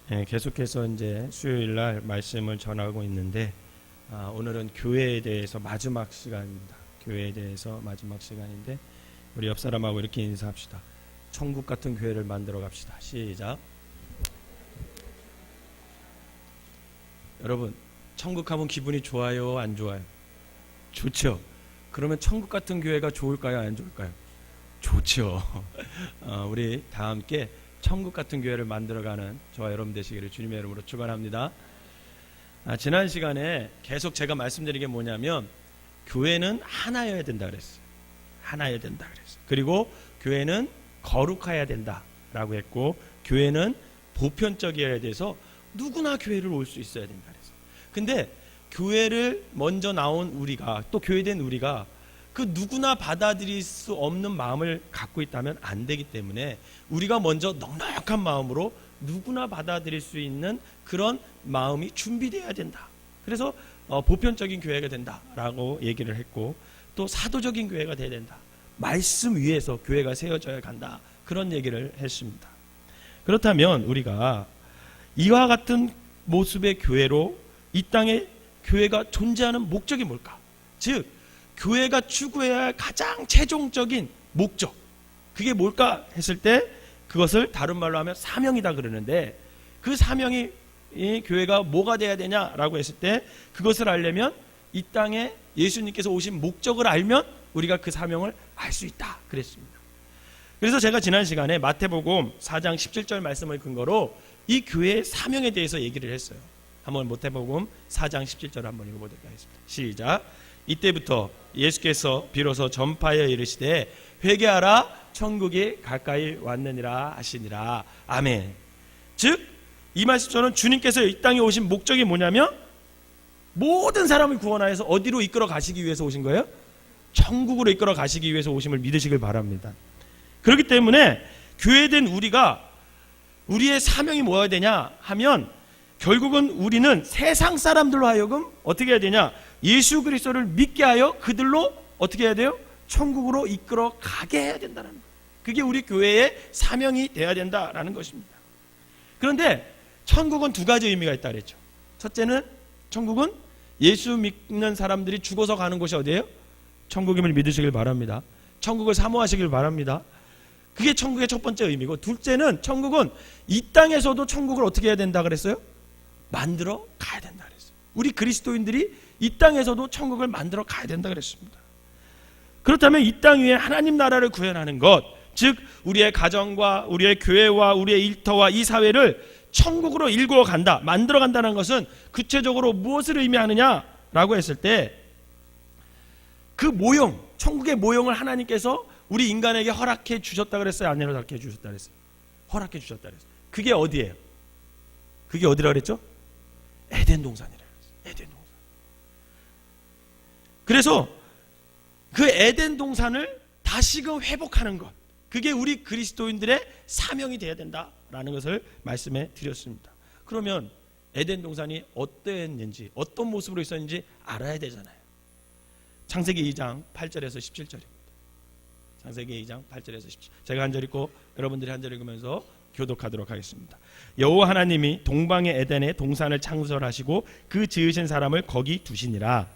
계속해서 이제 수요일 날 말씀을 전하고 있는데 오늘은 교회에 대해서 마지막 시간입니다. 교회에 대해서 마지막 시간인데 우리 옆 사람하고 이렇게 인사합시다. 천국 같은 교회를 만들어 갑시다. 시작. 여러분, 천국 하면 기분이 좋아요, 안 좋아요? 좋죠. 그러면 천국 같은 교회가 좋을까요, 안 좋을까요? 좋죠. 우리 다 함께 천국 같은 교회를 만들어가는 저와 여러분 되시기를 주님의 이름으로 축원합니다. 지난 시간에 계속 제가 말씀드린 게 뭐냐면 교회는 하나여야 된다 그랬어요. 하나여야 된다 그랬어요. 그리고 교회는 거룩해야 된다라고 했고, 교회는 보편적이어야 돼서 누구나 교회를 올 수 있어야 된다 그랬어요. 근데 교회를 먼저 나온 우리가, 또 교회된 우리가 그 누구나 받아들일 수 없는 마음을 갖고 있다면 안 되기 때문에 우리가 먼저 넉넉한 마음으로 누구나 받아들일 수 있는 그런 마음이 준비되어야 된다. 그래서 보편적인 교회가 된다라고 얘기를 했고, 또 사도적인 교회가 돼야 된다. 말씀 위에서 교회가 세워져야 간다. 그런 얘기를 했습니다. 그렇다면 우리가 이와 같은 모습의 교회로 이 땅에 교회가 존재하는 목적이 뭘까? 즉 교회가 추구해야 할 가장 최종적인 목적, 그게 뭘까 했을 때 그것을 다른 말로 하면 사명이다 그러는데, 그 사명이 이 교회가 뭐가 돼야 되냐라고 했을 때 그것을 알려면 이 땅에 예수님께서 오신 목적을 알면 우리가 그 사명을 알 수 있다 그랬습니다. 그래서 제가 지난 시간에 마태복음 4장 17절 말씀을 근거로 이 교회의 사명에 대해서 얘기를 했어요. 한번 마태복음 4장 17절 한번 읽어보도록 하겠습니다. 시작. 이때부터 예수께서 비로소 전파하여 이르시되 회개하라 천국이 가까이 왔느니라 하시니라. 아멘. 즉 이 말씀처럼 주님께서 이 땅에 오신 목적이 뭐냐면 모든 사람을 구원하여서 어디로 이끌어 가시기 위해서 오신 거예요? 천국으로 이끌어 가시기 위해서 오심을 믿으시길 바랍니다. 그렇기 때문에 교회된 우리가 우리의 사명이 뭐가 되냐 하면 결국은 우리는 세상 사람들로 하여금 어떻게 해야 되냐, 예수 그리스도를 믿게 하여 그들로 어떻게 해야 돼요? 천국으로 이끌어 가게 해야 된다는 거예요. 그게 우리 교회의 사명이 돼야 된다라는 것입니다. 그런데 천국은 두 가지 의미가 있다 그랬죠. 첫째는 천국은 예수 믿는 사람들이 죽어서 가는 곳이 어디예요? 천국임을 믿으시길 바랍니다. 천국을 사모하시길 바랍니다. 그게 천국의 첫 번째 의미고, 둘째는 천국은 이 땅에서도 천국을 어떻게 해야 된다 그랬어요? 만들어 가야 된다 그랬어요. 우리 그리스도인들이 이 땅에서도 천국을 만들어 가야 된다 그랬습니다. 그렇다면 이 땅 위에 하나님 나라를 구현하는 것, 즉 우리의 가정과 우리의 교회와 우리의 일터와 이 사회를 천국으로 일구어 간다, 만들어 간다는 것은 구체적으로 무엇을 의미하느냐라고 했을 때 그 모형, 천국의 모형을 하나님께서 우리 인간에게 허락해 주셨다 그랬어요? 아니면 허락해 주셨다 그랬어요? 허락해 주셨다 그랬어요. 그게 어디예요? 그게 어디라 그랬죠? 에덴 동산이라 그랬어요. 에덴 동산. 그래서 그 에덴 동산을 다시금 회복하는 것, 그게 우리 그리스도인들의 사명이 되어야 된다라는 것을 말씀해 드렸습니다. 그러면 에덴 동산이 어땠는지, 어떤 모습으로 있었는지 알아야 되잖아요. 창세기 2장 8절에서 17절입니다. 창세기 2장 8절에서 17절. 제가 한 절 읽고 여러분들이 한 절 읽으면서 교독하도록 하겠습니다. 여호와 하나님이 동방의 에덴에 동산을 창설하시고 그 지으신 사람을 거기 두시니라.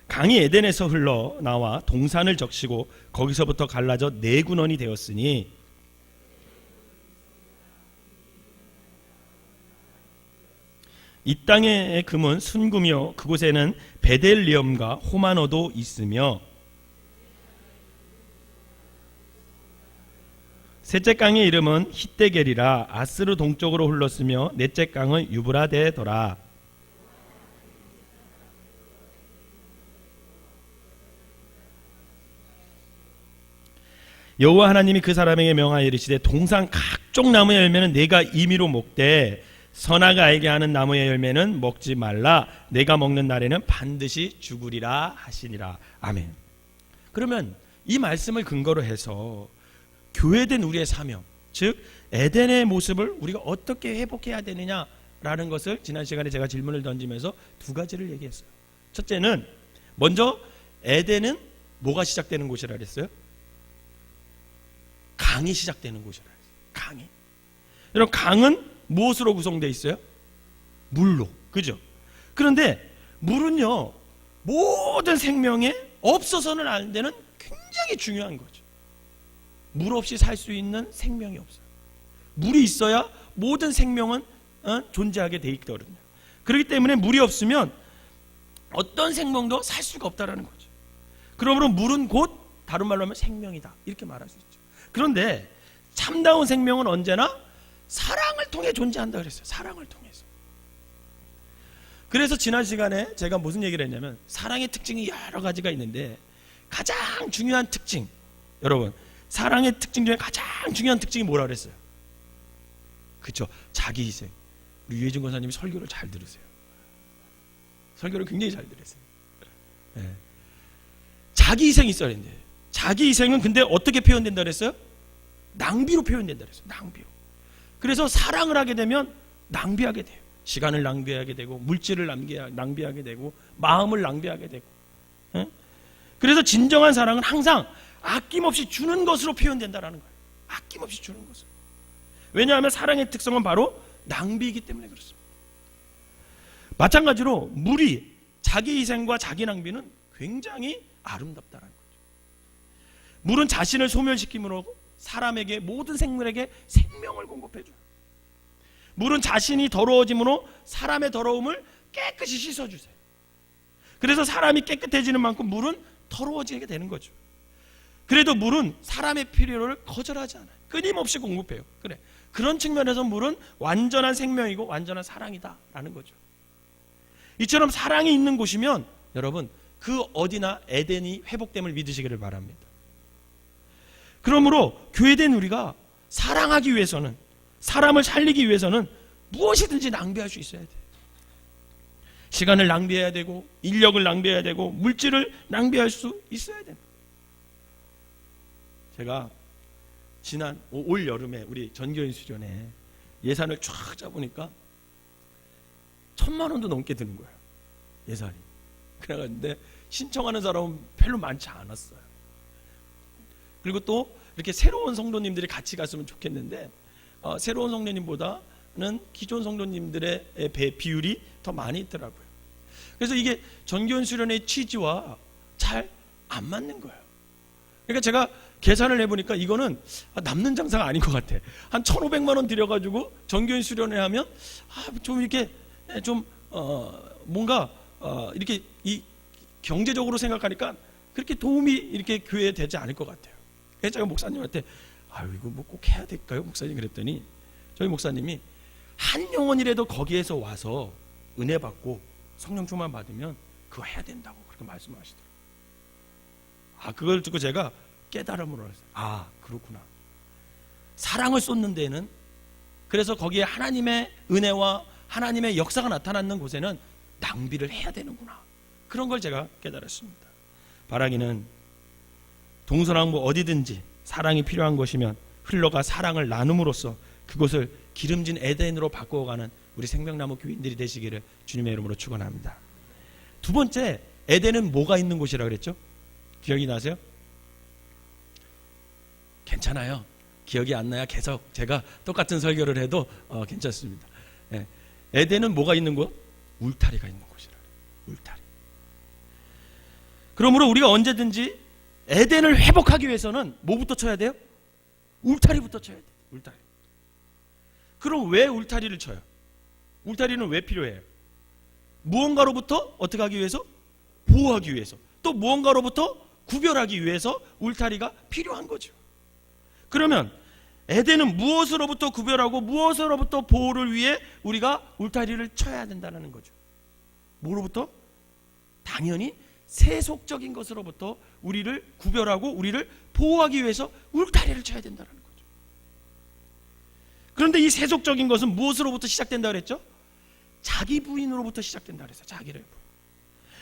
강이 에덴에서 흘러나와 동산을 적시고 거기서부터 갈라져 네 군원이 되었으니 이 땅의 금은 순금이요 그곳에는 베델리엄과 호마노도 있으며 셋째 강의 이름은 히데겔이라. 아스르 동쪽으로 흘렀으며 넷째 강은 유브라데더라. 여호와 하나님이 그 사람에게 명하여 이르시되 동산 각종 나무의 열매는 내가 임의로 먹되 선악을 알게 하는 나무의 열매는 먹지 말라. 내가 먹는 날에는 반드시 죽으리라 하시니라. 아멘. 그러면 이 말씀을 근거로 해서 교회된 우리의 사명, 즉 에덴의 모습을 우리가 어떻게 회복해야 되느냐라는 것을 지난 시간에 제가 질문을 던지면서 두 가지를 얘기했어요. 첫째는 먼저 에덴은 뭐가 시작되는 곳이라 그랬어요? 강이 시작되는 곳이라 그랬어요. 강이. 여러분, 강은 무엇으로 구성되어 있어요? 물로. 그죠? 그런데 물은요, 모든 생명에 없어서는 안 되는 굉장히 중요한 거죠. 물 없이 살 수 있는 생명이 없어요. 물이 있어야 모든 생명은 존재하게 돼 있거든요. 그렇기 때문에 물이 없으면 어떤 생명도 살 수가 없다라는 거죠. 그러므로 물은 곧 다른 말로 하면 생명이다, 이렇게 말할 수 있죠. 그런데 참다운 생명은 언제나 사랑을 통해 존재한다 그랬어요. 사랑을 통해서. 그래서 지난 시간에 제가 무슨 얘기를 했냐면, 사랑의 특징이 여러 가지가 있는데 가장 중요한 특징, 여러분, 사랑의 특징 중에 가장 중요한 특징이 뭐라 그랬어요? 그렇죠, 자기 희생. 우리 유해진 권사님이 설교를 잘 들으세요. 설교를 굉장히 잘 들으세요. 네. 자기 희생이 있어야 되는데, 자기 희생은 근데 어떻게 표현된다 그랬어요? 낭비로 표현된다 그랬어요. 낭비로. 그래서 사랑을 하게 되면 낭비하게 돼요. 시간을 낭비하게 되고, 물질을 낭비하게 되고, 마음을 낭비하게 되고. 네? 그래서 진정한 사랑은 항상 아낌없이 주는 것으로 표현된다라는 거예요. 아낌없이 주는 것으로. 왜냐하면 사랑의 특성은 바로 낭비이기 때문에 그렇습니다. 마찬가지로 물이 자기 희생과 자기 낭비는 굉장히 아름답다는 거죠. 물은 자신을 소멸시킴으로 사람에게, 모든 생물에게 생명을 공급해줘요. 물은 자신이 더러워짐으로 사람의 더러움을 깨끗이 씻어주세요. 그래서 사람이 깨끗해지는 만큼 물은 더러워지게 되는 거죠. 그래도 물은 사람의 필요를 거절하지 않아요. 끊임없이 공급해요. 그래, 그런 측면에서 물은 완전한 생명이고 완전한 사랑이다라는 거죠. 이처럼 사랑이 있는 곳이면 여러분, 그 어디나 에덴이 회복됨을 믿으시기를 바랍니다. 그러므로 교회된 우리가 사랑하기 위해서는, 사람을 살리기 위해서는 무엇이든지 낭비할 수 있어야 돼요. 시간을 낭비해야 되고, 인력을 낭비해야 되고, 물질을 낭비할 수 있어야 돼요. 제가 지난 올 여름에 우리 전교인 수련회 예산을 쫙 짜보니까 1,000만 원도 넘게 드는 거예요, 예산이. 그래가지고 신청하는 사람은 별로 많지 않았어요. 그리고 또 이렇게 새로운 성도님들이 같이 갔으면 좋겠는데, 새로운 성도님보다는 기존 성도님들의 비율이 더 많이 있더라고요. 그래서 이게 전교인 수련회의 취지와 잘 안 맞는 거예요. 그러니까 제가 계산을 해보니까 이거는 남는 장사가 아닌 것 같아. 한 1,500만 원 들여가지고 전교인 수련회 하면 좀 이렇게 좀 뭔가 이렇게 이 경제적으로 생각하니까 그렇게 도움이 이렇게 교회에 되지 않을 것 같아요. 그래서 제가 목사님한테 이거 뭐 꼭 해야 될까요, 목사님? 그랬더니 저희 목사님이 한 영혼이라도 거기에서 와서 은혜 받고 성령 충만 받으면 그거 해야 된다고 그렇게 말씀하시더라고요. 그걸 듣고 제가 깨달음으로 했어요. 그렇구나. 사랑을 쏟는 데는, 그래서 거기에 하나님의 은혜와 하나님의 역사가 나타나는 곳에는 낭비를 해야 되는구나. 그런 걸 제가 깨달았습니다. 바라기는 동서남북 어디든지 사랑이 필요한 것이면 흘러가 사랑을 나눔으로써 그곳을 기름진 에덴으로 바꾸어가는 우리 생명나무 교인들이 되시기를 주님의 이름으로 축원합니다. 두 번째, 에덴은 뭐가 있는 곳이라고 그랬죠? 기억이 나세요? 괜찮아요. 기억이 안 나야 계속 제가 똑같은 설교를 해도 괜찮습니다. 에덴은 뭐가 있는 곳? 울타리가 있는 곳이라. 울타리. 그러므로 우리가 언제든지 에덴을 회복하기 위해서는 뭐부터 쳐야 돼요? 울타리부터 쳐야 돼요. 울타리. 그럼 왜 울타리를 쳐요? 울타리는 왜 필요해요? 무언가로부터 어떻게 하기 위해서? 보호하기 위해서. 또 무언가로부터 구별하기 위해서 울타리가 필요한 거죠. 그러면 에덴은 무엇으로부터 구별하고 무엇으로부터 보호를 위해 우리가 울타리를 쳐야 된다는 거죠. 뭐로부터? 당연히 세속적인 것으로부터 우리를 구별하고 우리를 보호하기 위해서 울타리를 쳐야 된다는 거죠. 그런데 이 세속적인 것은 무엇으로부터 시작된다 그랬죠? 자기 부인으로부터 시작된다 그랬어요. 자기를 부인.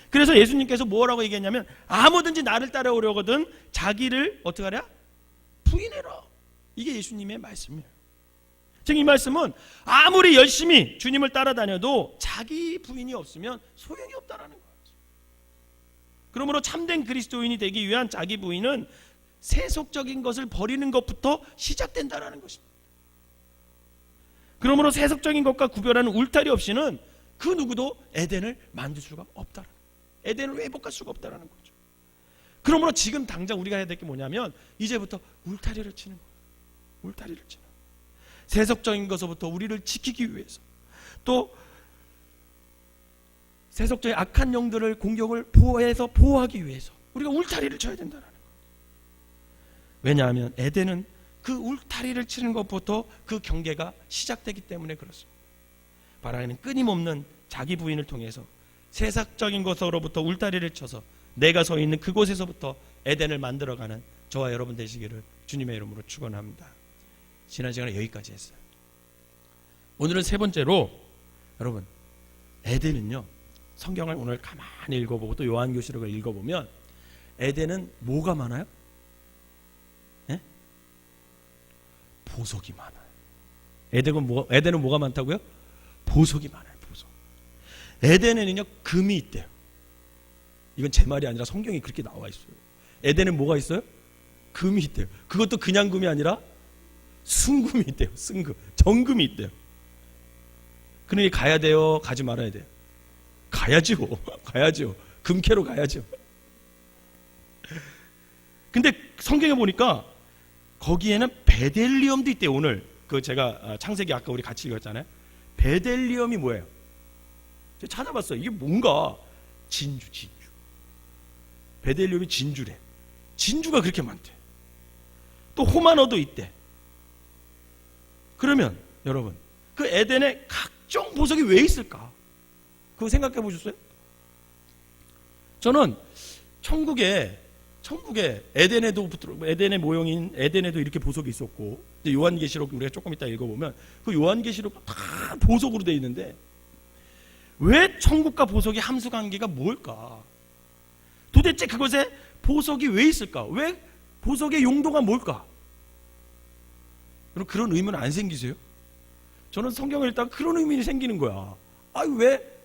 그래서 예수님께서 뭐라고 얘기했냐면, 아무든지 나를 따라오려거든 자기를 어떻게 하랴? 부인해라. 이게 예수님의 말씀이에요. 즉 이 말씀은 아무리 열심히 주님을 따라다녀도 자기 부인이 없으면 소용이 없다라는 거예요. 그러므로 참된 그리스도인이 되기 위한 자기 부인은 세속적인 것을 버리는 것부터 시작된다는 것입니다. 그러므로 세속적인 것과 구별하는 울타리 없이는 그 누구도 에덴을 만들 수가 없다는, 에덴을 회복할 수가 없다는 거죠. 그러므로 지금 당장 우리가 해야 될 게 뭐냐면 이제부터 울타리를 치는 거예요. 울타리를 치는 거예요. 세속적인 것부터 우리를 지키기 위해서, 또 세속적인 악한 영들을 공격을 보호하기 위해서 우리가 울타리를 쳐야 된다는 거예요. 왜냐하면 에덴은 그 울타리를 치는 것부터 그 경계가 시작되기 때문에 그렇습니다. 바라는 끊임없는 자기 부인을 통해서 세상적인 것으로부터 울타리를 쳐서 내가 서 있는 그곳에서부터 에덴을 만들어가는 저와 여러분 되시기를 주님의 이름으로 축원합니다. 지난 시간에 여기까지 했어요. 오늘은 세 번째로, 여러분, 에덴은요, 성경을 오늘 가만히 읽어보고 또 요한계시록을 읽어보면 에덴은 뭐가 많아요? 네? 보석이 많아요. 에덴은 뭐가 많다고요? 보석이 많아요. 보석. 에덴에는요, 금이 있대요. 이건 제 말이 아니라 성경이 그렇게 나와 있어요. 에덴은 뭐가 있어요? 금이 있대요. 그것도 그냥 금이 아니라 순금이 있대요. 순금, 정금이 있대요. 그러니 가야 돼요? 가지 말아야 돼요? 가야죠. 가야죠. 금캐로 가야죠. 근데 성경에 보니까 거기에는 베델리엄도 있대요. 오늘 그 제가 창세기 아까 우리 같이 읽었잖아요. 베델리엄이 뭐예요? 제가 찾아봤어요. 이게 뭔가 진주. 베델리엄이 진주래. 진주가 그렇게 많대. 또 호마노도 있대. 그러면 여러분, 그 에덴에 각종 보석이 왜 있을까? 그거 생각해 보셨어요? 저는 천국에 에덴의 모형인 에덴에도 이렇게 보석이 있었고, 요한계시록 우리가 조금 이따 읽어보면 그 요한계시록 다 보석으로 되어 있는데 왜 천국과 보석의 함수 관계가 뭘까? 도대체 그것에 보석이 왜 있을까? 왜 보석의 용도가 뭘까? 여러분, 그런 의문 안 생기세요? 저는 성경을 읽다가 그런 의문이 생기는 거야. 왜?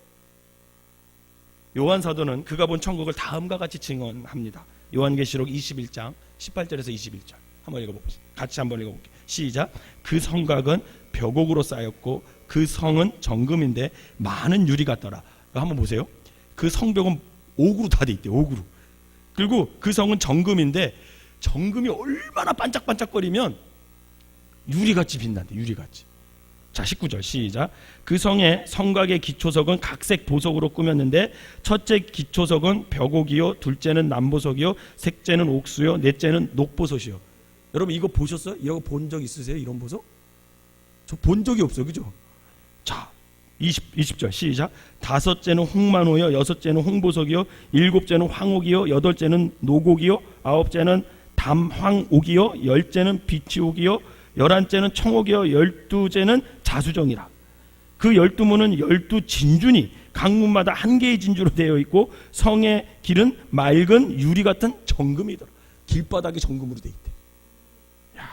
요한 사도는 그가 본 천국을 다음과 같이 증언합니다. 요한계시록 21장 18절에서 21절 한번 읽어봅시다. 같이 한번 읽어볼게요. 시작. 그 성곽은 벽옥으로 쌓였고 그 성은 정금인데 많은 유리 같더라. 한번 보세요. 그 성벽은 옥으로 다 돼 있대요. 옥으로. 그리고 그 성은 정금인데 정금이 얼마나 반짝반짝거리면 유리같이 빛난대. 유리같이. 자, 19절 시작. 그 성의 성곽의 기초석은 각색 보석으로 꾸몄는데 첫째 기초석은 벽옥이요, 둘째는 남보석이요, 셋째는 옥수요, 넷째는 녹보석이요. 여러분, 이거 보셨어요? 이거 본 적 있으세요? 이런 보석? 저 본 적이 없어요. 그죠? 자, 20절 시작. 다섯째는 홍만호요, 여섯째는 홍보석이요, 일곱째는 황옥이요, 여덟째는 노곡이요, 아홉째는 담황옥이요, 열째는 비치옥이요, 11째는 청옥이요, 12째는 자수정이라. 그 12문은 12진주니 각 문마다 한 개의 진주로 되어 있고 성의 길은 맑은 유리 같은 정금이더라. 길바닥이 정금으로 되어 있대. 야,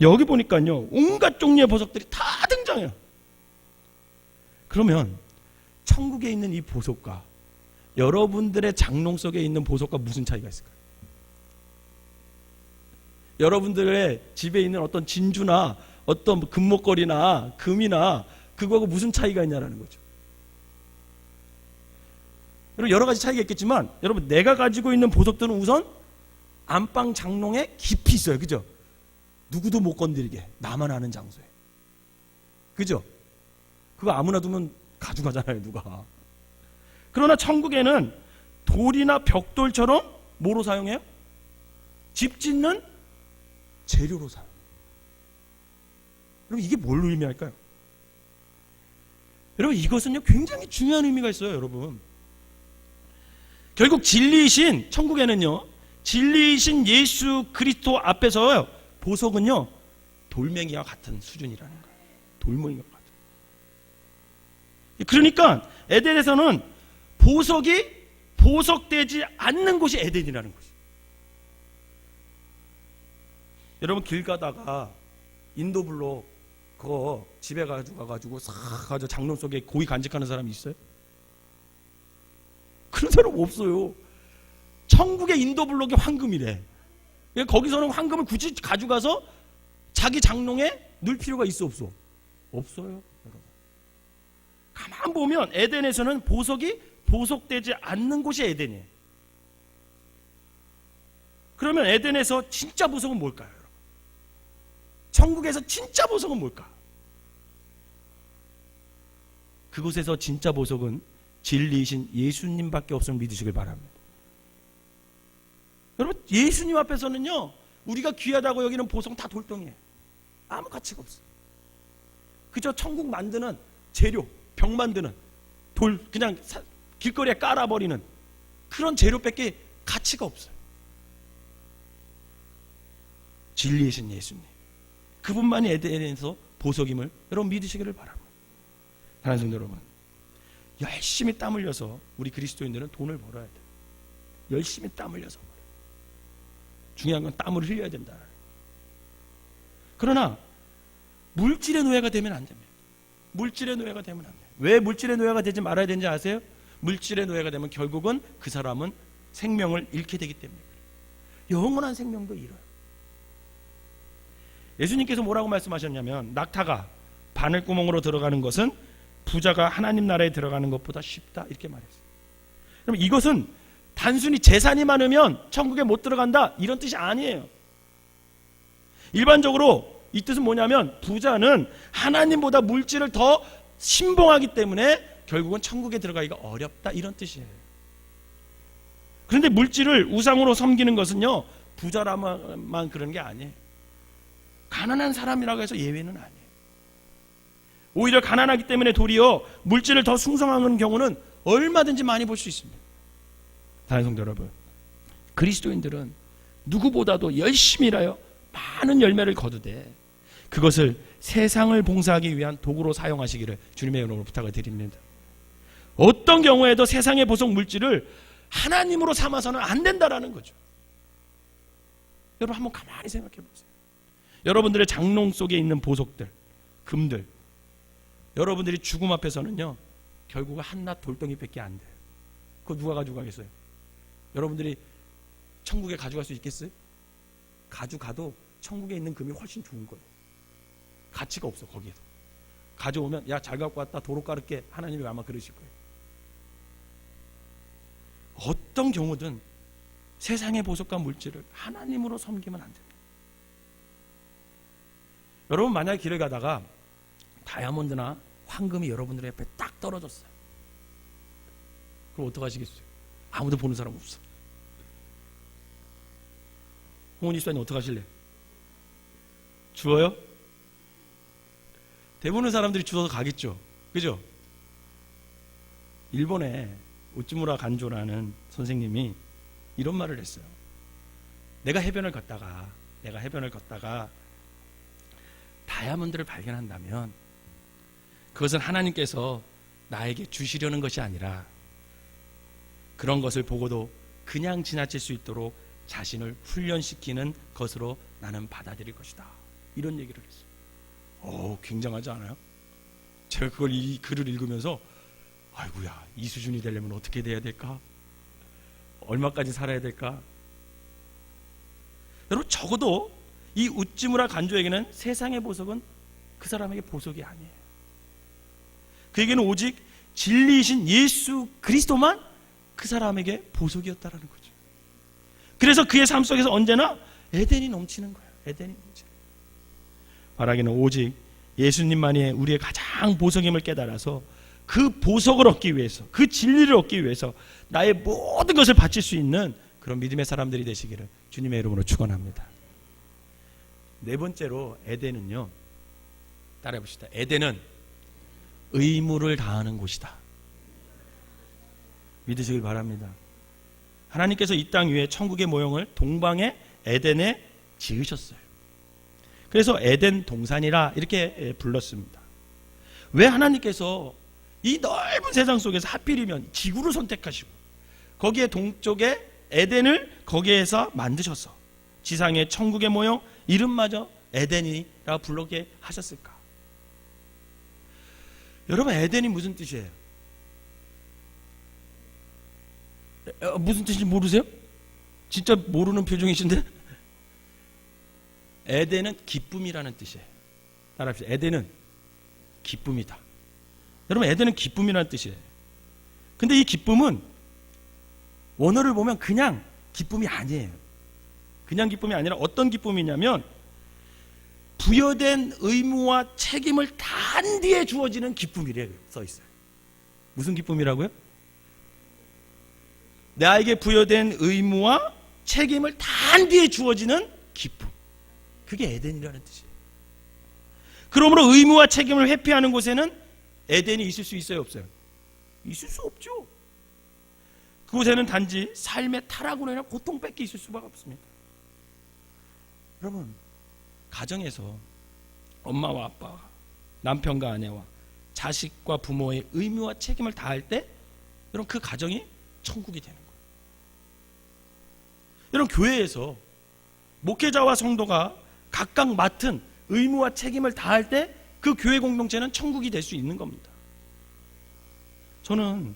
여기 보니까요, 온갖 종류의 보석들이 다 등장해요. 그러면 천국에 있는 이 보석과 여러분들의 장롱 속에 있는 보석과 무슨 차이가 있을까요? 여러분들의 집에 있는 어떤 진주나 어떤 금목걸이나 금이나 그거하고 무슨 차이가 있냐라는 거죠. 여러분, 여러 가지 차이가 있겠지만 여러분, 내가 가지고 있는 보석들은 우선 안방 장롱에 깊이 있어요. 그죠? 누구도 못 건드리게, 나만 아는 장소에. 그죠? 그거 아무나 두면 가져가잖아요, 누가. 그러나 천국에는 돌이나 벽돌처럼 뭐로 사용해요? 집 짓는 재료로 사용. 여러분, 이게 뭘 의미할까요? 여러분, 이것은요 굉장히 중요한 의미가 있어요. 여러분, 결국 진리이신 천국에는요, 진리이신 예수 그리스도 앞에서 보석은요 돌멩이와 같은 수준이라는 거예요. 돌멩이와 같은. 그러니까 에덴에서는 보석이 보석되지 않는 곳이 에덴이라는 거죠. 여러분, 길 가다가 인도블록 그거 집에 가지고 싹 가지고 장롱 속에 고기 간직하는 사람이 있어요? 그런 사람 없어요. 천국의 인도블록이 황금이래. 거기서는 황금을 굳이 가져가서 자기 장롱에 넣을 필요가 있어 없어? 없어요. 여러분. 가만 보면 에덴에서는 보석이 보석되지 않는 곳이 에덴이에요. 그러면 에덴에서 진짜 보석은 뭘까요? 여러분? 천국에서 진짜 보석은 뭘까? 그곳에서 진짜 보석은 진리이신 예수님밖에 없음을 믿으시길 바랍니다. 여러분, 예수님 앞에서는요, 우리가 귀하다고 여기는 보석은 다 돌덩이에요. 아무 가치가 없어요. 그저 천국 만드는 재료, 병 만드는 돌, 그냥 길거리에 깔아버리는 그런 재료밖에 가치가 없어요. 진리이신 예수님, 그분만이 에덴에서 보석임을 여러분 믿으시기를 바랍니다. 사랑하는 성도 여러분, 열심히 땀 흘려서 우리 그리스도인들은 돈을 벌어야 돼요. 열심히 땀 흘려서 벌어요. 중요한 건 땀을 흘려야 된다. 그러나 물질의 노예가 되면 안 됩니다. 물질의 노예가 되면 안 돼요. 왜 물질의 노예가 되지 말아야 되는지 아세요? 물질의 노예가 되면 결국은 그 사람은 생명을 잃게 되기 때문에 그래요. 영원한 생명도 잃어요. 예수님께서 뭐라고 말씀하셨냐면, 낙타가 바늘구멍으로 들어가는 것은 부자가 하나님 나라에 들어가는 것보다 쉽다, 이렇게 말했어요. 그럼 이것은 단순히 재산이 많으면 천국에 못 들어간다, 이런 뜻이 아니에요. 일반적으로 이 뜻은 뭐냐면, 부자는 하나님보다 물질을 더 신봉하기 때문에 결국은 천국에 들어가기가 어렵다, 이런 뜻이에요. 그런데 물질을 우상으로 섬기는 것은요, 부자라만 그런 게 아니에요. 가난한 사람이라고 해서 예외는 아니에요. 오히려 가난하기 때문에 도리어 물질을 더 숭상하는 경우는 얼마든지 많이 볼 수 있습니다. 사랑하는 성도 여러분, 그리스도인들은 누구보다도 열심히 일하여 많은 열매를 거두되 그것을 세상을 봉사하기 위한 도구로 사용하시기를 주님의 이름으로 부탁을 드립니다. 어떤 경우에도 세상의 보석 물질을 하나님으로 삼아서는 안 된다라는 거죠. 여러분 한번 가만히 생각해 보세요. 여러분들의 장롱 속에 있는 보석들, 금들, 여러분들이 죽음 앞에서는요, 결국은 한낱 돌덩이밖에 안 돼요. 그거 누가 가지고 가겠어요? 여러분들이 천국에 가져갈 수 있겠어요? 가져가도 천국에 있는 금이 훨씬 좋은 거예요. 가치가 없어. 거기에서 가져오면 야, 잘 갖고 왔다, 도로 깔을게, 하나님이 아마 그러실 거예요. 어떤 경우든 세상의 보석과 물질을 하나님으로 섬기면 안 됩니다. 여러분 만약에 길을 가다가 다이아몬드나 황금이 여러분들의 옆에 딱 떨어졌어요. 그럼 어떡하시겠어요? 아무도 보는 사람 없어. 홍은희 집사님 어떡하실래? 주워요? 대부분의 사람들이 주워서 가겠죠. 그죠? 일본에 우찌무라 간조라는 선생님이 이런 말을 했어요. 내가 해변을 걷다가 다이아몬드를 발견한다면 그것은 하나님께서 나에게 주시려는 것이 아니라 그런 것을 보고도 그냥 지나칠 수 있도록 자신을 훈련시키는 것으로 나는 받아들일 것이다, 이런 얘기를 했어요. 굉장하지 않아요? 제가 그걸 이 글을 읽으면서 아이고야, 이 수준이 되려면 어떻게 돼야 될까? 얼마까지 살아야 될까? 여러분, 적어도 이 우찌무라 간조에게는 세상의 보석은 그 사람에게 보석이 아니에요. 그에게는 오직 진리이신 예수 그리스도만 그 사람에게 보석이었다라는 거죠. 그래서 그의 삶 속에서 언제나 에덴이 넘치는 거예요. 에덴이 넘치는 거예요. 바라기는 오직 예수님만이 우리의 가장 보석임을 깨달아서 그 보석을 얻기 위해서, 그 진리를 얻기 위해서 나의 모든 것을 바칠 수 있는 그런 믿음의 사람들이 되시기를 주님의 이름으로 축원합니다. 네 번째로 에덴은요, 따라해 봅시다. 에덴은 의무를 다하는 곳이다. 믿으시길 바랍니다. 하나님께서 이 땅 위에 천국의 모형을 동방의 에덴에 지으셨어요. 그래서 에덴 동산이라 이렇게 불렀습니다. 왜 하나님께서 이 넓은 세상 속에서 하필이면 지구를 선택하시고 거기에 동쪽에 에덴을 거기에서 만드셔서 지상의 천국의 모형 이름마저 에덴이라 부르게 하셨을까? 여러분, 에덴이 무슨 뜻이에요? 무슨 뜻인지 모르세요? 진짜 모르는 표정이신데? 에덴은 기쁨이라는 뜻이에요. 따라합시다. 에덴은 기쁨이다. 여러분, 에덴은 기쁨이라는 뜻이에요. 근데 이 기쁨은 원어를 보면 그냥 기쁨이 아니에요. 그냥 기쁨이 아니라 어떤 기쁨이냐면 부여된 의무와 책임을 다한 뒤에 주어지는 기쁨이래요. 써 있어요. 무슨 기쁨이라고요? 나에게 부여된 의무와 책임을 다한 뒤에 주어지는 기쁨. 그게 에덴이라는 뜻이에요. 그러므로 의무와 책임을 회피하는 곳에는 에덴이 있을 수 있어요, 없어요? 있을 수 없죠. 그곳에는 단지 삶의 타락으로 인한 고통밖에 있을 수밖에 없습니다. 여러분, 가정에서 엄마와 아빠와 남편과 아내와 자식과 부모의 의무와 책임을 다할 때 여러분, 그 가정이 천국이 되는 거예요. 여러분, 교회에서 목회자와 성도가 각각 맡은 의무와 책임을 다할 때 그 교회 공동체는 천국이 될 수 있는 겁니다. 저는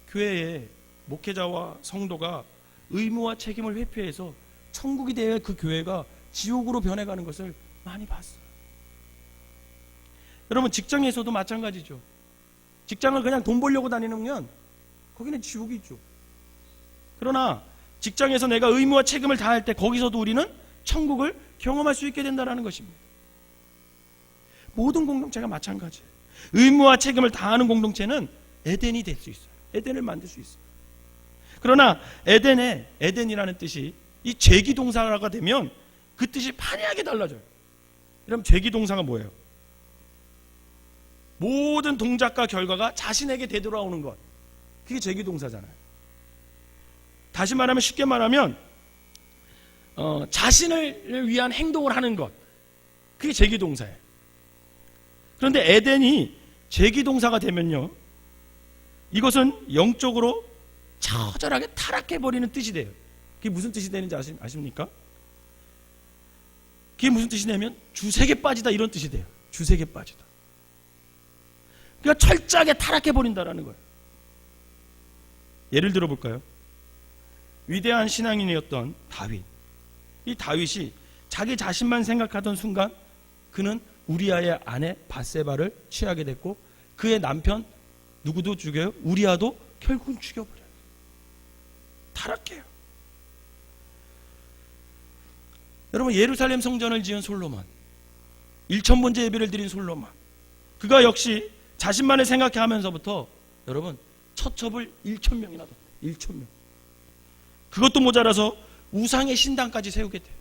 교회에 목회자와 성도가 의무와 책임을 회피해서 천국이 되어야 그 교회가 지옥으로 변해가는 것을 많이 봤어요. 여러분, 직장에서도 마찬가지죠. 직장을 그냥 돈 벌려고 다니면 거기는 지옥이 있죠. 그러나 직장에서 내가 의무와 책임을 다할 때 거기서도 우리는 천국을 경험할 수 있게 된다는 것입니다. 모든 공동체가 마찬가지예요. 의무와 책임을 다하는 공동체는 에덴이 될 수 있어요. 에덴을 만들 수 있어요. 그러나 에덴이라는 뜻이 이 죄기동사가 되면 그 뜻이 판이하게 달라져요. 그럼 죄기동사가 뭐예요? 모든 동작과 결과가 자신에게 되돌아오는 것. 그게 죄기동사잖아요. 다시 말하면, 쉽게 말하면 자신을 위한 행동을 하는 것. 그게 죄기동사예요. 그런데 에덴이 죄기동사가 되면요, 이것은 영적으로 처절하게 타락해버리는 뜻이 돼요. 그게 무슨 뜻이 되는지 아십니까? 그게 무슨 뜻이냐면 주색에 빠지다, 이런 뜻이 돼요. 주색에 빠지다. 그러니까 철저하게 타락해버린다라는 거예요. 예를 들어볼까요? 위대한 신앙인이었던 다윗. 이 다윗이 자기 자신만 생각하던 순간 그는 우리아의 아내 밧세바를 취하게 됐고, 그의 남편 누구도 죽여요? 우리아도 결국은 죽여버려요. 타락해요. 여러분, 예루살렘 성전을 지은 솔로몬, 1000번째 예배를 드린 솔로몬, 그가 역시 자신만을 생각하면서부터 여러분 처첩을 1000명이나 뒀대요. 1000명. 그것도 모자라서 우상의 신당까지 세우게 돼요.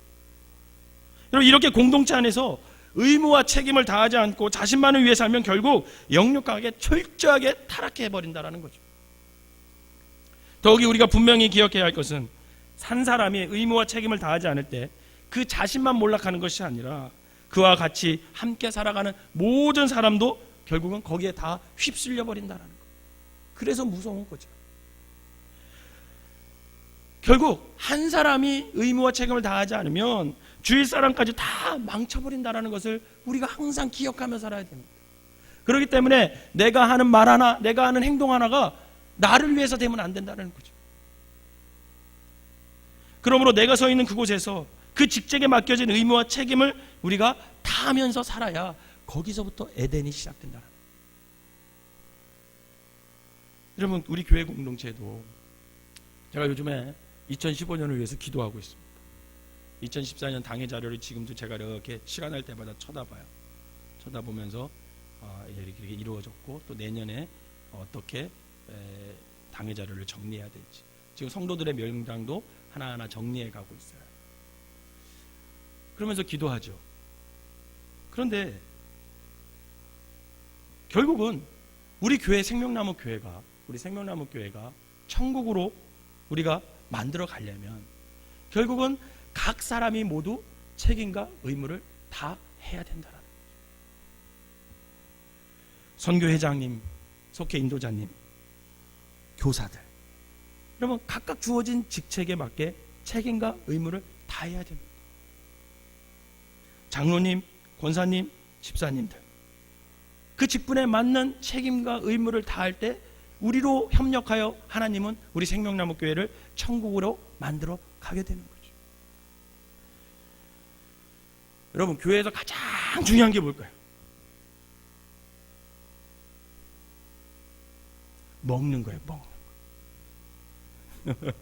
여러분, 이렇게 공동체 안에서 의무와 책임을 다하지 않고 자신만을 위해 살면 결국 영육하게 철저하게 타락해버린다는 거죠. 더욱이 우리가 분명히 기억해야 할 것은, 한 사람이 의무와 책임을 다하지 않을 때 그 자신만 몰락하는 것이 아니라 그와 같이 함께 살아가는 모든 사람도 결국은 거기에 다 휩쓸려 버린다는 거예요. 그래서 무서운 거죠. 결국 한 사람이 의무와 책임을 다하지 않으면 주위 사람까지 다 망쳐버린다는 것을 우리가 항상 기억하며 살아야 됩니다. 그렇기 때문에 내가 하는 말 하나, 내가 하는 행동 하나가 나를 위해서 되면 안 된다는 거죠. 그러므로 내가 서 있는 그곳에서 그 직책에 맡겨진 의무와 책임을 우리가 다하면서 살아야 거기서부터 에덴이 시작된다는 거예요. 여러분, 우리 교회 공동체도 제가 요즘에 2015년을 위해서 기도하고 있습니다. 2014년 당회 자료를 지금도 제가 이렇게 시간 날 때마다 쳐다보면서 이렇게 이루어졌고, 또 내년에 어떻게 당회 자료를 정리해야 될지 지금 성도들의 명단도 하나하나 정리해 가고 있어요. 그러면서 기도하죠. 그런데 결국은 우리 교회 생명나무 교회가 천국으로 우리가 만들어 가려면 결국은 각 사람이 모두 책임과 의무를 다 해야 된다는 거예요. 선교회장님, 속회 인도자님, 교사들, 여러분 각각 주어진 직책에 맞게 책임과 의무를 다 해야 됩니다. 장로님, 권사님, 집사님들, 그 직분에 맞는 책임과 의무를 다할 때 우리로 협력하여 하나님은 우리 생명나무 교회를 천국으로 만들어 가게 되는 거죠. 여러분, 교회에서 가장 중요한 게 뭘까요? 먹는 거예요. 먹는 거.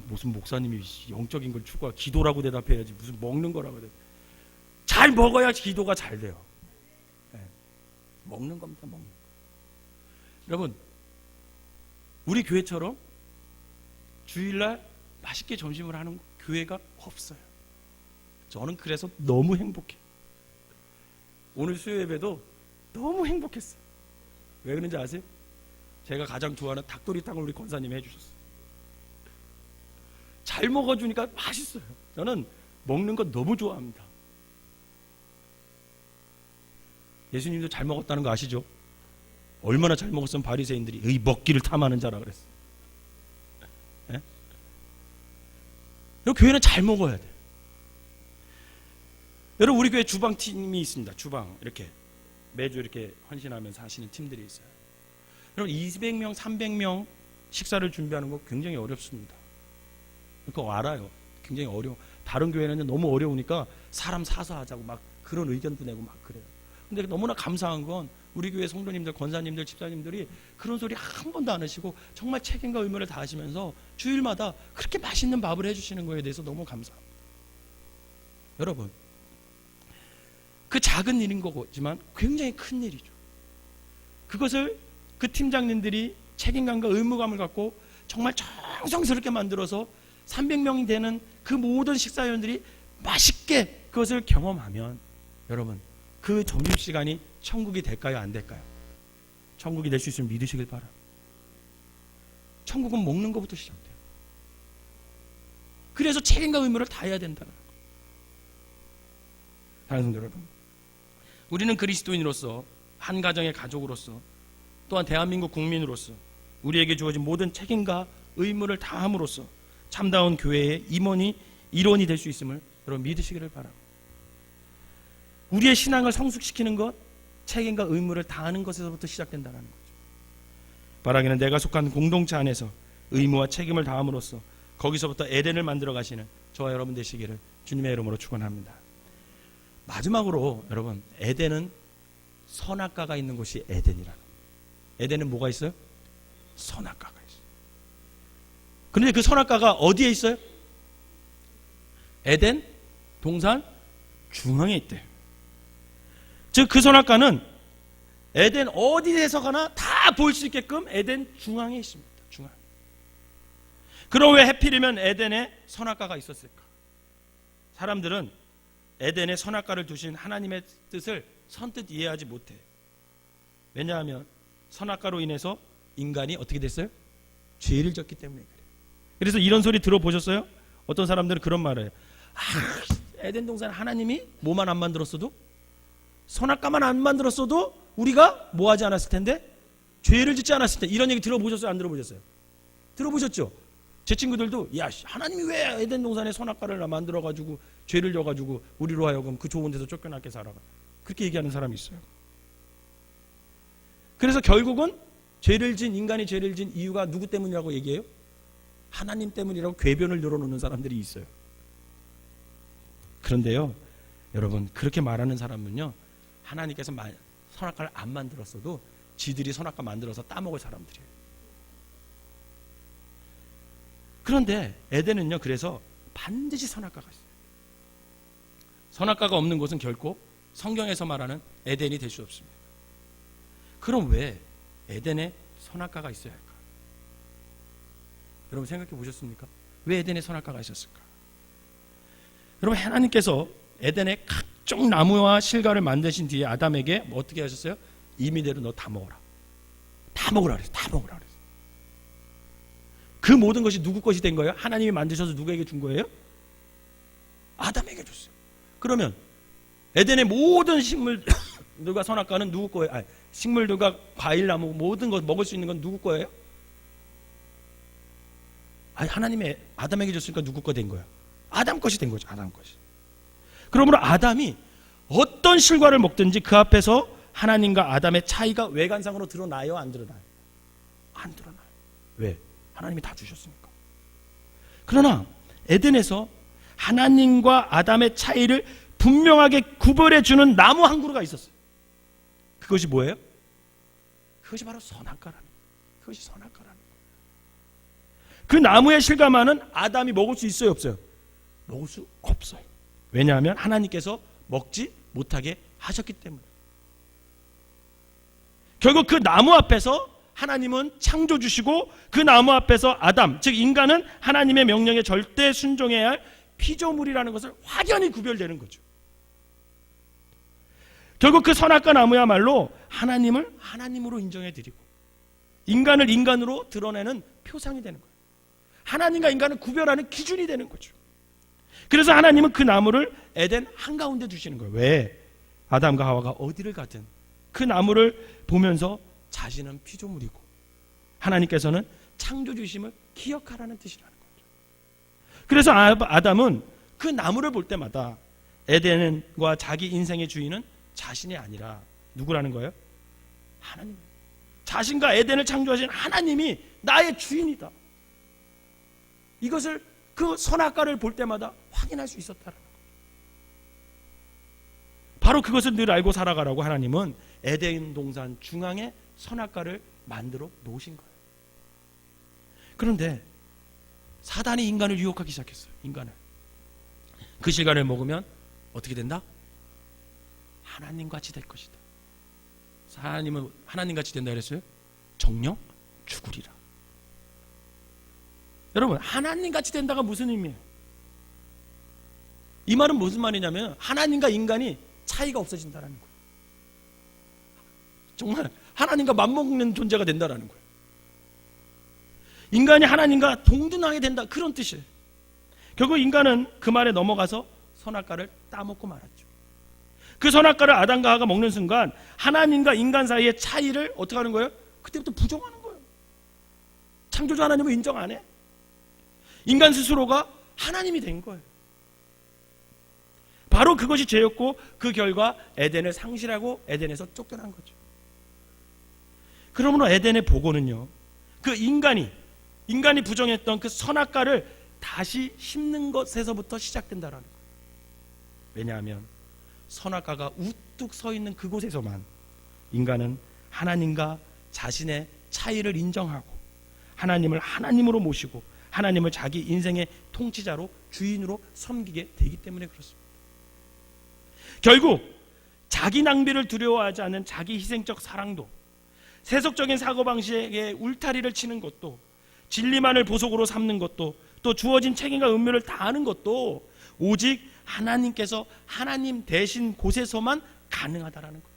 무슨 목사님이 영적인 걸 추구하 기도라고 대답해야지 무슨 먹는 거라고 대답해. 잘 먹어야 기도가 잘 돼요. 네. 먹는 겁니다. 먹는 거. 여러분, 우리 교회처럼 주일날 맛있게 점심을 하는 교회가 없어요. 저는 그래서 너무 행복해. 오늘 수요 예배도 너무 행복했어요. 왜 그런지 아세요? 제가 가장 좋아하는 닭도리탕을 우리 권사님이 해주셨어요. 잘 먹어주니까 맛있어요. 저는 먹는 거 너무 좋아합니다. 예수님도 잘 먹었다는 거 아시죠? 얼마나 잘 먹었으면 바리새인들이 의 먹기를 탐하는 자라 그랬어요. 네? 여러분, 교회는 잘 먹어야 돼요. 여러분, 우리 교회 주방팀이 있습니다. 주방 이렇게 매주 이렇게 헌신하면서 하시는 팀들이 있어요. 여러분, 200명, 300명 식사를 준비하는 거 굉장히 어렵습니다. 그거 알아요. 굉장히 어려워. 다른 교회는 너무 어려우니까 사람 사서 하자고 막 그런 의견도 내고 막 그래요. 근데 너무나 감사한 건 우리 교회 성도님들, 권사님들, 집사님들이 그런 소리 한 번도 안 하시고 정말 책임과 의무를 다하시면서 주일마다 그렇게 맛있는 밥을 해주시는 거에 대해서 너무 감사합니다. 여러분, 그 작은 일인 거지만 굉장히 큰 일이죠. 그것을 그 팀장님들이 책임감과 의무감을 갖고 정말 정성스럽게 만들어서 300명이 되는 그 모든 식사위원들이 맛있게 그것을 경험하면 여러분, 그 점심시간이 천국이 될까요? 안 될까요? 천국이 될 수 있으면 믿으시길 바랍니다. 천국은 먹는 것부터 시작돼요. 그래서 책임과 의무를 다해야 된다는 거예요. 사랑하는 성도 여러분, 우리는 그리스도인으로서, 한 가정의 가족으로서, 또한 대한민국 국민으로서 우리에게 주어진 모든 책임과 의무를 다함으로써 참다운 교회의 임원이 일원이 될 수 있음을 여러분 믿으시기를 바랍니다. 우리의 신앙을 성숙시키는 것, 책임과 의무를 다하는 것에서부터 시작된다는 거죠. 바라기는 내가 속한 공동체 안에서 의무와 책임을 다함으로써 거기서부터 에덴을 만들어 가시는 저와 여러분 되시기를 주님의 이름으로 축원합니다. 마지막으로 여러분, 에덴은 선악과가 있는 곳이 에덴이라는 거예요. 에덴은 뭐가 있어요? 선악과가 있어요. 그런데 그 선악과가 어디에 있어요? 에덴 동산 중앙에 있대요. 즉 그 선악과는 에덴 어디에서 가나 다 볼 수 있게끔 에덴 중앙에 있습니다. 중앙. 그럼 왜 하필이면 에덴에 선악과가 있었을까? 사람들은 에덴에 선악과를 두신 하나님의 뜻을 선뜻 이해하지 못해요. 왜냐하면 선악과로 인해서 인간이 어떻게 됐어요? 죄를 졌기 때문에 그래요. 그래서 이런 소리 들어보셨어요? 어떤 사람들은 그런 말을 해요. 에덴 동산 하나님이 뭐만 안 만들었어도, 선악과만 안 만들었어도 우리가 뭐 하지 않았을 텐데? 죄를 짓지 않았을 텐데. 이런 얘기 들어보셨어요? 안 들어보셨어요? 들어보셨죠? 제 친구들도 야, 하나님이 왜 에덴 동산에 선악과를 만들어가지고 죄를 져가지고 우리로 하여금 그 좋은 데서 쫓겨나게 살아가, 그렇게 얘기하는 사람이 있어요. 그래서 결국은 인간이 죄를 진 이유가 누구 때문이라고 얘기해요? 하나님 때문이라고 궤변을 열어놓는 사람들이 있어요. 그런데요, 여러분, 그렇게 말하는 사람은요, 하나님께서 선악과를 안 만들었어도 지들이 선악과 만들어서 따먹을 사람들이에요. 그런데 에덴은요, 그래서 반드시 선악과가 있어요. 선악과가 없는 곳은 결코 성경에서 말하는 에덴이 될 수 없습니다. 그럼 왜 에덴에 선악과가 있어야 할까? 여러분 생각해 보셨습니까? 왜 에덴에 선악과가 있었을까? 여러분, 하나님께서 에덴에 각종 나무와 실과를 만드신 뒤에 아담에게 뭐 어떻게 하셨어요? 임의대로 너 다 먹어라. 다 먹으라 그랬어요. 다 먹으라 그랬어요. 그 모든 것이 누구 것이 된 거예요? 하나님이 만드셔서 누구에게 준 거예요? 아담에게 줬어요. 그러면 에덴의 모든 식물들과 선악과는 누구 거예요? 식물들과 과일나무 모든 것 먹을 수 있는 건 누구 거예요? 하나님이 아담에게 줬으니까 누구 거 된 거예요? 아담 것이 된 거죠. 아담 것이. 그러므로 아담이 어떤 실과를 먹든지 그 앞에서 하나님과 아담의 차이가 외관상으로 드러나요? 안 드러나요? 안 드러나요. 왜? 하나님이 다 주셨으니까. 그러나 에덴에서 하나님과 아담의 차이를 분명하게 구별해주는 나무 한 그루가 있었어요. 그것이 뭐예요? 그것이 바로 선악과라는 거예요. 그것이 선악과라는 거예요. 그 나무의 실과만은 아담이 먹을 수 있어요, 없어요? 먹을 수 없어요. 왜냐하면 하나님께서 먹지 못하게 하셨기 때문에. 결국 그 나무 앞에서 하나님은 창조주시고 그 나무 앞에서 아담, 즉 인간은 하나님의 명령에 절대 순종해야 할 피조물이라는 것을 확연히 구별되는 거죠. 결국 그 선악과 나무야말로 하나님을 하나님으로 인정해드리고 인간을 인간으로 드러내는 표상이 되는 거예요. 하나님과 인간을 구별하는 기준이 되는 거죠. 그래서 하나님은 그 나무를 에덴 한가운데 두시는 거예요. 왜? 아담과 하와가 어디를 가든 그 나무를 보면서 자신은 피조물이고 하나님께서는 창조주심을 기억하라는 뜻이라는 거죠. 그래서 아담은 그 나무를 볼 때마다 에덴과 자기 인생의 주인은 자신이 아니라 누구라는 거예요? 하나님. 자신과 에덴을 창조하신 하나님이 나의 주인이다. 이것을 그 선악과를 볼 때마다 확인할 수 있었다는 거예요. 바로 그것을 늘 알고 살아가라고 하나님은 에덴 동산 중앙에 선악과를 만들어 놓으신 거예요. 그런데 사단이 인간을 유혹하기 시작했어요. 인간을. 그 실과를 먹으면 어떻게 된다? 하나님같이 될 것이다. 하나님은 하나님같이 된다 그랬어요? 정령 죽으리라. 여러분, 하나님같이 된다가 무슨 의미예요? 이 말은 무슨 말이냐면 하나님과 인간이 차이가 없어진다는 거예요. 정말 하나님과 맞먹는 존재가 된다는 거예요. 인간이 하나님과 동등하게 된다, 그런 뜻이에요. 결국 인간은 그 말에 넘어가서 선악과를 따먹고 말았죠. 그 선악과를 아담과 하와가 먹는 순간 하나님과 인간 사이의 차이를 어떻게 하는 거예요? 그때부터 부정하는 거예요. 창조주 하나님을 인정 안 해. 인간 스스로가 하나님이 된 거예요. 바로 그것이 죄였고 그 결과 에덴을 상실하고 에덴에서 쫓겨난 거죠. 그러므로 에덴의 보고는요, 그 인간이 부정했던 그 선악과를 다시 심는 것에서부터 시작된다라는 거예요. 왜냐하면 선악과가 우뚝 서 있는 그곳에서만 인간은 하나님과 자신의 차이를 인정하고 하나님을 하나님으로 모시고 하나님을 자기 인생의 통치자로 주인으로 섬기게 되기 때문에 그렇습니다. 결국 자기 낭비를 두려워하지 않는 자기 희생적 사랑도, 세속적인 사고방식에 울타리를 치는 것도, 진리만을 보석으로 삼는 것도, 또 주어진 책임과 은밀을 다하는 것도 오직 하나님께서 하나님 되신 곳에서만 가능하다라는 거죠.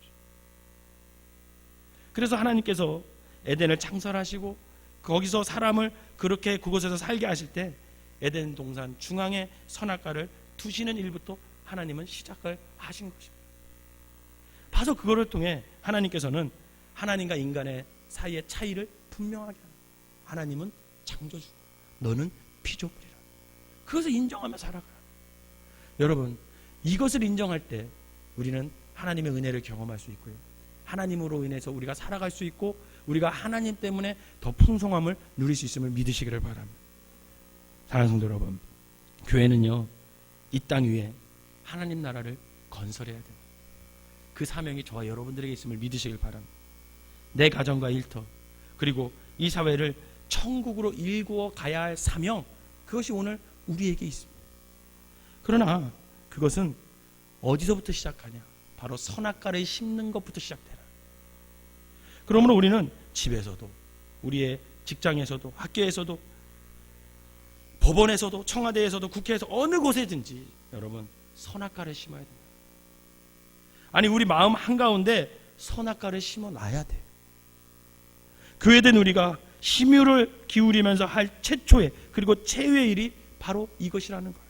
그래서 하나님께서 에덴을 창설하시고 거기서 사람을 그렇게 그곳에서 살게 하실 때 에덴 동산 중앙에 선악과를 두시는 일부터 하나님은 시작을 하신 것입니다. 바로 그거를 통해 하나님께서는 하나님과 인간의 사이의 차이를 분명하게 하는, 하나님은 창조주, 너는 피조물이라, 그것을 인정하며 살아가라. 여러분, 이것을 인정할 때 우리는 하나님의 은혜를 경험할 수 있고요, 하나님으로 인해서 우리가 살아갈 수 있고 우리가 하나님 때문에 더 풍성함을 누릴 수 있음을 믿으시기를 바랍니다. 사랑하는 성도 여러분, 교회는요, 이 땅 위에 하나님 나라를 건설해야 됩니다. 그 사명이 저와 여러분들에게 있음을 믿으시길 바랍니다. 내 가정과 일터, 그리고 이 사회를 천국으로 일구어 가야 할 사명, 그것이 오늘 우리에게 있습니다. 그러나 그것은 어디서부터 시작하냐? 바로 선악과를 심는 것부터 시작되라. 그러므로 우리는 집에서도, 우리의 직장에서도, 학교에서도, 법원에서도, 청와대에서도, 국회에서 어느 곳에든지 여러분 선악과를 심어야 됩니다. 아니, 우리 마음 한가운데 선악과를 심어놔야 돼요. 교회된 우리가 심혈을 기울이면서 할 최초의 그리고 최후의 일이 바로 이것이라는 거예요.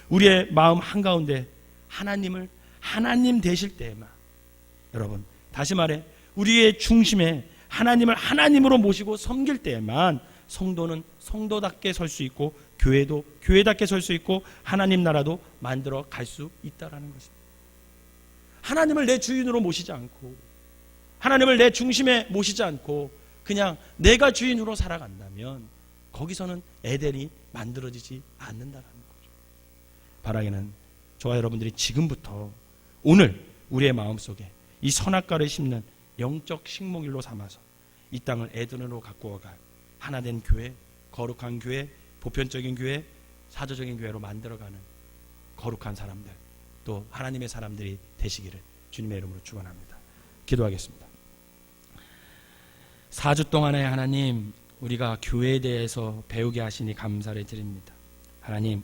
우리의 마음 한가운데 하나님을 하나님 되실 때에만, 여러분 다시 말해 우리의 중심에 하나님을 하나님으로 모시고 섬길 때에만 성도는 성도답게 설 수 있고 교회도 교회답게 설 수 있고 하나님 나라도 만들어 갈 수 있다라는 것입니다. 하나님을 내 주인으로 모시지 않고 하나님을 내 중심에 모시지 않고 그냥 내가 주인으로 살아간다면 거기서는 에덴이 만들어지지 않는다라는 거죠. 바라기는 저와 여러분들이 지금부터 오늘 우리의 마음속에 이 선악과를 심는 영적 식목일로 삼아서 이 땅을 에덴으로 갖고 갈 하나된 교회, 거룩한 교회, 보편적인 교회, 사조적인 교회로 만들어가는 거룩한 사람들, 또 하나님의 사람들이 되시기를 주님의 이름으로 축원합니다. 기도하겠습니다. 4주 동안의 하나님, 우리가 교회에 대해서 배우게 하시니 감사를 드립니다. 하나님,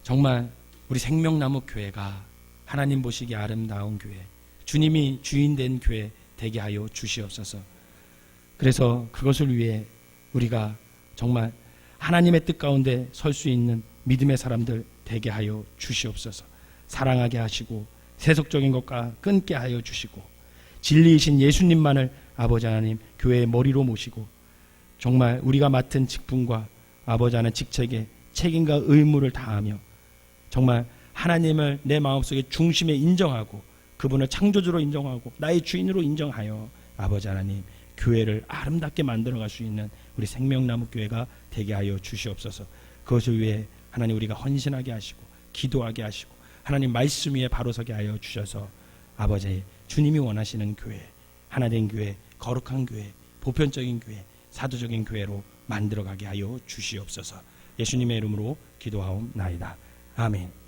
정말 우리 생명나무 교회가 하나님 보시기에 아름다운 교회, 주님이 주인된 교회 되게 하여 주시옵소서. 그래서 그것을 위해 우리가 정말 하나님의 뜻 가운데 설 수 있는 믿음의 사람들 되게 하여 주시옵소서. 사랑하게 하시고 세속적인 것과 끊게 하여 주시고 진리이신 예수님만을 아버지 하나님 교회의 머리로 모시고 정말 우리가 맡은 직분과 아버지 하나님 직책에 책임과 의무를 다하며 정말 하나님을 내 마음속에 중심에 인정하고 그분을 창조주로 인정하고 나의 주인으로 인정하여 아버지 하나님 교회를 아름답게 만들어갈 수 있는 우리 생명나무 교회가 되게 하여 주시옵소서. 그것을 위해 하나님 우리가 헌신하게 하시고 기도하게 하시고 하나님 말씀 위에 바로 서게 하여 주셔서 아버지 주님이 원하시는 교회, 하나된 교회, 거룩한 교회, 보편적인 교회, 사도적인 교회로 만들어가게 하여 주시옵소서. 예수님의 이름으로 기도하옵나이다. 아멘.